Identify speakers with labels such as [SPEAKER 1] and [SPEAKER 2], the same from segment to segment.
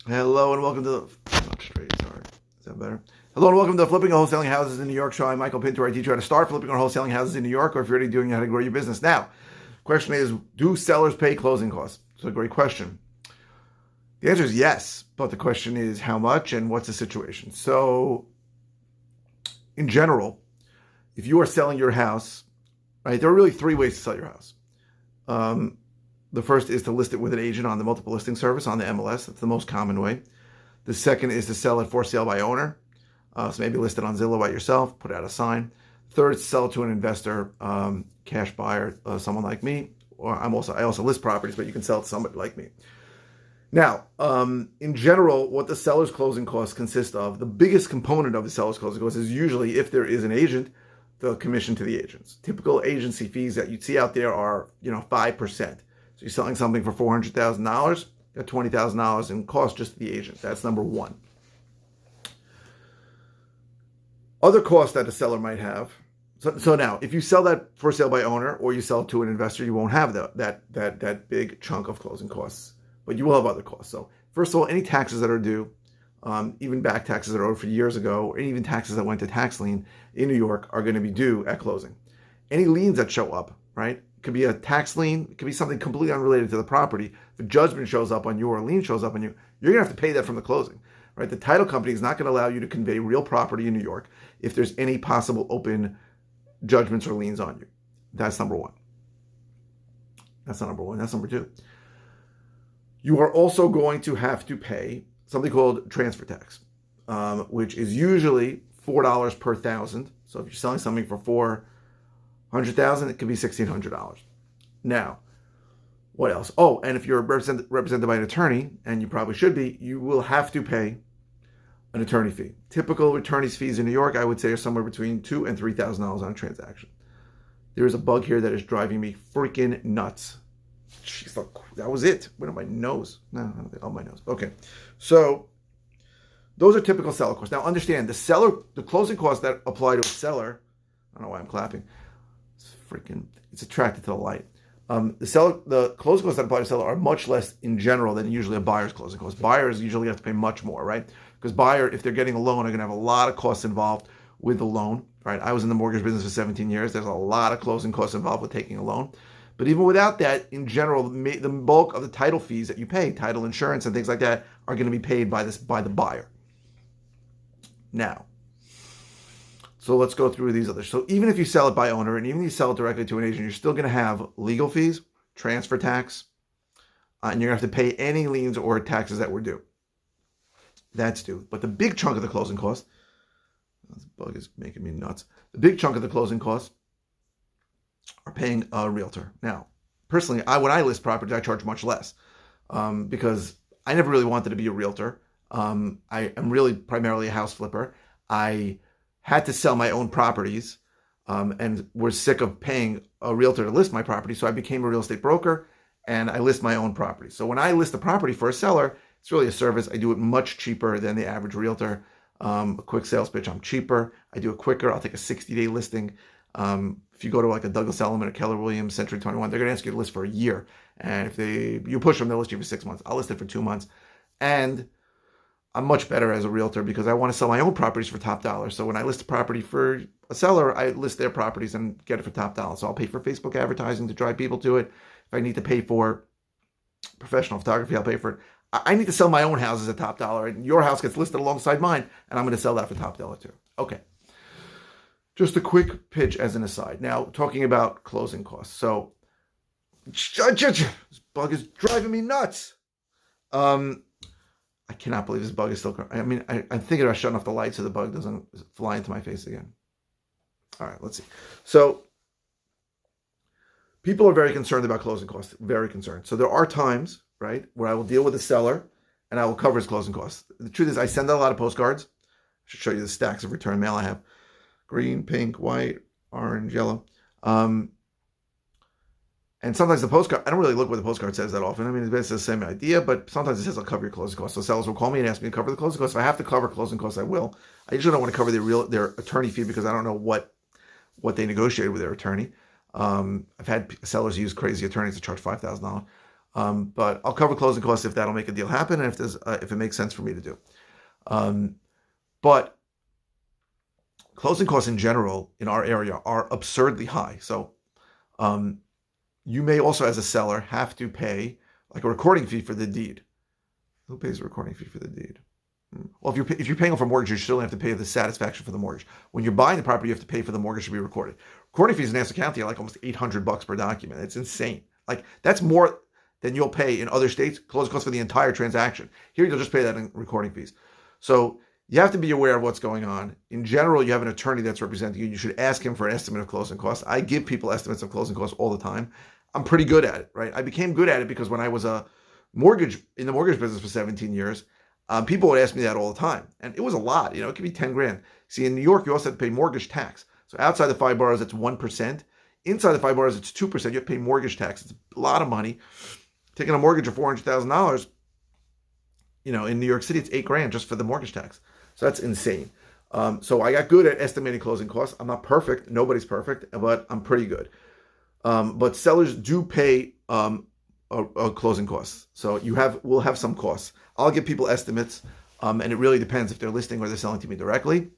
[SPEAKER 1] Hello and welcome to the straight. Sorry, is that better? Hello and welcome to Flipping and Wholesaling Houses in New York show. I'm Michael Pinter. I teach you how to start flipping or wholesaling houses in New York, or if you're already doing it, how to grow your business. Now, question is, do sellers pay closing costs? It's a great question. The answer is yes, but the question is how much and what's the situation. So, in general, if you are selling your house, right, there are really three ways to sell your house. The first is to list it with an agent on the multiple listing service on the MLS. That's the most common way. The second is to sell it for sale by owner. So maybe list it on Zillow by yourself, put out a sign. Third is sell it to an investor, cash buyer, someone like me. Or I also list properties, but you can sell it to somebody like me. Now, in general, what the seller's closing costs consist of, the biggest component of the seller's closing costs is usually, if there is an agent, the commission to the agents. Typical agency fees that you'd see out there are, 5%. So you're selling something for $400,000, got $20,000 in cost just to the agent. That's number one. Other costs that a seller might have. So now, if you sell that for sale by owner or you sell it to an investor, you won't have that big chunk of closing costs, but you will have other costs. So first of all, any taxes that are due, even back taxes that are owed for years ago, or even taxes that went to tax lien in New York are going to be due at closing. Any liens that show up, right? It could be a tax lien. It could be something completely unrelated to the property. If a judgment shows up on you or a lien shows up on you, you're going to have to pay that from the closing, right? The title company is not going to allow you to convey real property in New York if there's any possible open judgments or liens on you. That's number one. That's not number one. That's number two. You are also going to have to pay something called transfer tax, which is usually $4 per thousand. So if you're selling something for $100,000, it could be $1,600. Now, what else? Oh, and if you're represented by an attorney, and you probably should be, you will have to pay an attorney fee. Typical attorney's fees in New York, I would say, are somewhere between $2,000 and $3,000 on a transaction. There is a bug here that is driving me freaking nuts. Jeez, that was it. Went on my nose. No, I don't think on my nose. Okay, so those are typical seller costs. Now, understand the closing costs that apply to a seller. I don't know why I'm clapping. It's attracted to the light. The closing costs that apply to seller are much less in general than usually a buyer's closing costs. Buyers usually have to pay much more, right? Because buyer, if they're getting a loan, are going to have a lot of costs involved with the loan, right? I was in the mortgage business for 17 years. There's a lot of closing costs involved with taking a loan. But even without that, in general, the bulk of the title fees that you pay, title insurance and things like that, are going to be paid by the buyer. Now, so let's go through these others. So even if you sell it by owner and even if you sell it directly to an agent, you're still going to have legal fees, transfer tax, and you're going to have to pay any liens or taxes that were due. That's due. But the big chunk of the closing cost, this bug is making me nuts. The big chunk of the closing costs are paying a realtor. Now, personally, when I list properties, I charge much less because I never really wanted to be a realtor. I am really primarily a house flipper. I had to sell my own properties and was sick of paying a realtor to list my property. So I became a real estate broker and I list my own property. So when I list a property for a seller, it's really a service. I do it much cheaper than the average realtor. A quick sales pitch, I'm cheaper. I do it quicker. I'll take a 60-day listing. If you go to like a Douglas Elliman or Keller Williams, Century 21, they're going to ask you to list for a year. And if you push them, they'll list you for 6 months. I'll list it for 2 months. And I'm much better as a realtor because I want to sell my own properties for top dollar. So when I list a property for a seller, I list their properties and get it for top dollar. So I'll pay for Facebook advertising to drive people to it. If I need to pay for professional photography, I'll pay for it. I need to sell my own houses at top dollar, and your house gets listed alongside mine, and I'm going to sell that for top dollar too. Okay. Just a quick pitch as an aside. Now, talking about closing costs. So, this bug is driving me nuts. I cannot believe this bug is still. I'm thinking about shutting off the light so the bug doesn't fly into my face again. All right, let's see. So, people are very concerned about closing costs. Very concerned. So there are times, right, where I will deal with the seller and I will cover his closing costs. The truth is, I send out a lot of postcards. I should show you the stacks of return mail I have. Green, pink, white, orange, yellow. And sometimes the postcard, I don't really look what the postcard says that often. I mean, it's basically the same idea, but sometimes it says I'll cover your closing costs. So sellers will call me and ask me to cover the closing costs. If I have to cover closing costs, I will. I usually don't want to cover their attorney fee because I don't know what they negotiated with their attorney. I've had sellers use crazy attorneys to charge $5,000. But I'll cover closing costs if that'll make a deal happen, and if it makes sense for me to do. But closing costs in general in our area are absurdly high. So you may also, as a seller, have to pay like a recording fee for the deed. Who pays a recording fee for the deed? Well, if you're paying off a mortgage, you still have to pay the satisfaction for the mortgage. When you're buying the property, you have to pay for the mortgage to be recorded. Recording fees in Nassau County are like almost $800 per document. It's insane. Like that's more than you'll pay in other states. Closing costs for the entire transaction. Here, you'll just pay that in recording fees. So you have to be aware of what's going on. In general, you have an attorney that's representing you. You should ask him for an estimate of closing costs. I give people estimates of closing costs all the time. I'm pretty good at it, right? I became good at it because when I was in the mortgage business for 17 years, people would ask me that all the time. And it was a lot, it could be 10 grand. See, in New York, you also have to pay mortgage tax. So outside the 5 boroughs, it's 1%. Inside the 5 boroughs, it's 2%. You have to pay mortgage tax. It's a lot of money. Taking a mortgage of $400,000, in New York City, it's 8 grand just for the mortgage tax. So that's insane. So I got good at estimating closing costs. I'm not perfect. Nobody's perfect, but I'm pretty good. But sellers do pay a closing costs. So we'll have some costs. I'll give people estimates, and it really depends if they're listing or they're selling to me directly.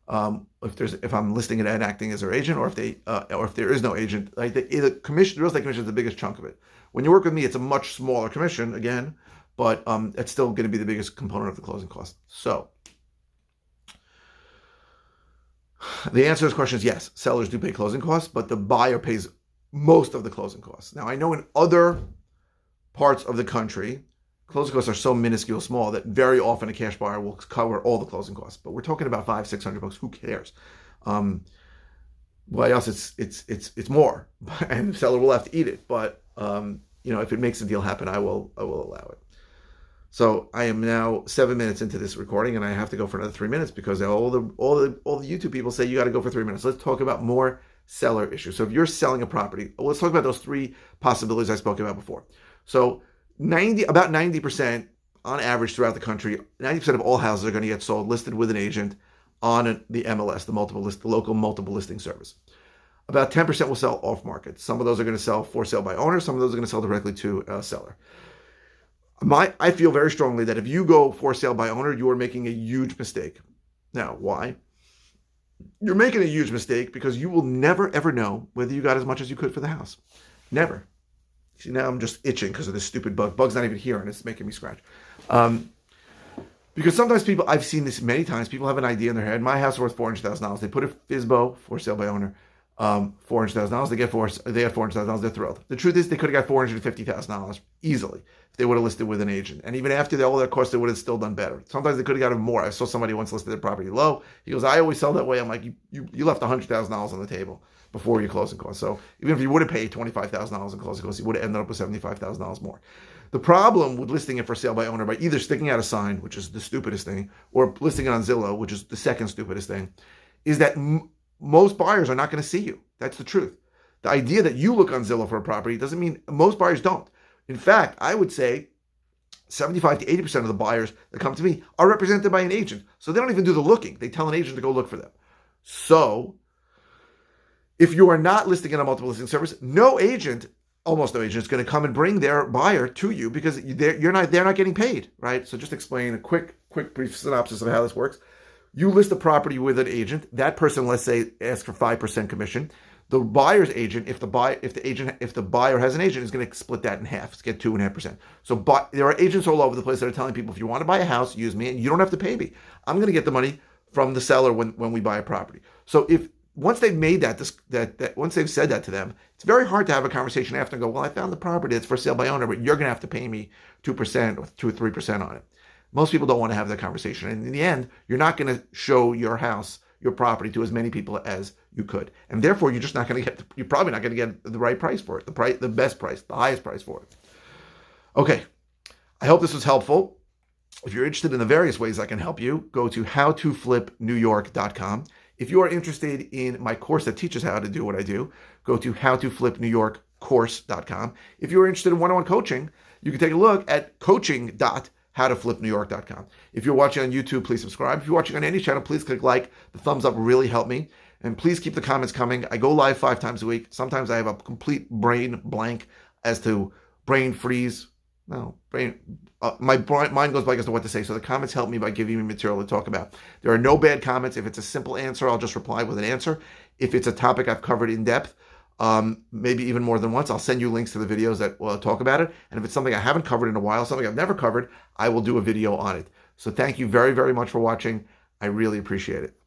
[SPEAKER 1] If I'm listing it and acting as their agent, or if there is no agent, like the commission, the real estate commission is the biggest chunk of it. When you work with me, it's a much smaller commission again, but it's still going to be the biggest component of the closing cost. So the answer to this question is yes, sellers do pay closing costs, but the buyer pays most of the closing costs. Now I know in other parts of the country, closing costs are so minuscule small that very often a cash buyer will cover all the closing costs. But we're talking about $500-600. Who cares? By us, it's more, and the seller will have to eat it. But if it makes the deal happen, I will allow it. So I am now 7 minutes into this recording, and I have to go for another 3 minutes because all the YouTube people say you got to go for 3 minutes. Let's talk about more seller issues. So if you're selling a property, let's talk about those 3 possibilities I spoke about before. So about 90% on average throughout the country, 90% of all houses are going to get sold listed with an agent on the MLS, the local multiple listing service. About 10% will sell off market. Some of those are going to sell for sale by owner. Some of those are going to sell directly to a seller. I feel very strongly that if you go for sale by owner, you are making a huge mistake. Now, why? You're making a huge mistake because you will never, ever know whether you got as much as you could for the house. Never. See, now I'm just itching because of this stupid bug. Bug's not even here, and it's making me scratch. Because sometimes I've seen this many times, people have an idea in their head. My house is worth $400,000. They put a FSBO, for sale by owner, $400,000. They get $400,000. They're thrilled. The truth is, they could have got $450,000 easily if they would have listed with an agent. And even after all that cost, they would have still done better. Sometimes they could have gotten more. I saw somebody once listed their property low. He goes, I always sell that way. I'm like, you left $100,000 on the table before your closing costs. So even if you would have paid $25,000 in closing costs, you would have ended up with $75,000 more. The problem with listing it for sale by owner by either sticking out a sign, which is the stupidest thing, or listing it on Zillow, which is the second stupidest thing, is that most buyers are not going to see you. That's the truth. The idea that you look on Zillow for a property doesn't mean most buyers don't. In fact, I would say 75 to 80% of the buyers that come to me are represented by an agent. So they don't even do the looking. They tell an agent to go look for them. So if you are not listing in a multiple listing service, almost no agent is going to come and bring their buyer to you because they're not getting paid, right? So just explain a quick brief synopsis of how this works. You list a property with an agent. That person, let's say, asks for 5% commission. The buyer's agent, if the buyer has an agent, is going to split that in half, get 2.5%. So there are agents all over the place that are telling people, if you want to buy a house, use me, and you don't have to pay me. I'm going to get the money from the seller when we buy a property. So once they've made once they've said that to them, it's very hard to have a conversation after and go, well, I found the property, it's for sale by owner, but you're going to have to pay me 2% or 2 or 3% on it. Most people don't want to have that conversation. And in the end, you're not going to show your house, your property to as many people as you could. And therefore, you're probably not going to get the right price for it, the best price, the highest price for it. Okay. I hope this was helpful. If you're interested in the various ways I can help you, go to howtoflipnewyork.com. If you are interested in my course that teaches how to do what I do, go to howtoflipnewyorkcourse.com. If you're interested in one-on-one coaching, you can take a look at coaching.howtoflipnewyork.com. If you're watching on YouTube, please subscribe. If you're watching on any channel, please click like. The thumbs up really help me. And please keep the comments coming. I go live 5 times a week. Sometimes I have a complete brain blank as to brain freeze, No, my mind goes blank as to what to say. So the comments help me by giving me material to talk about. There are no bad comments. If it's a simple answer, I'll just reply with an answer. If it's a topic I've covered in depth, maybe even more than once, I'll send you links to the videos that talk about it. And if it's something I haven't covered in a while, something I've never covered, I will do a video on it. So thank you very, very much for watching. I really appreciate it.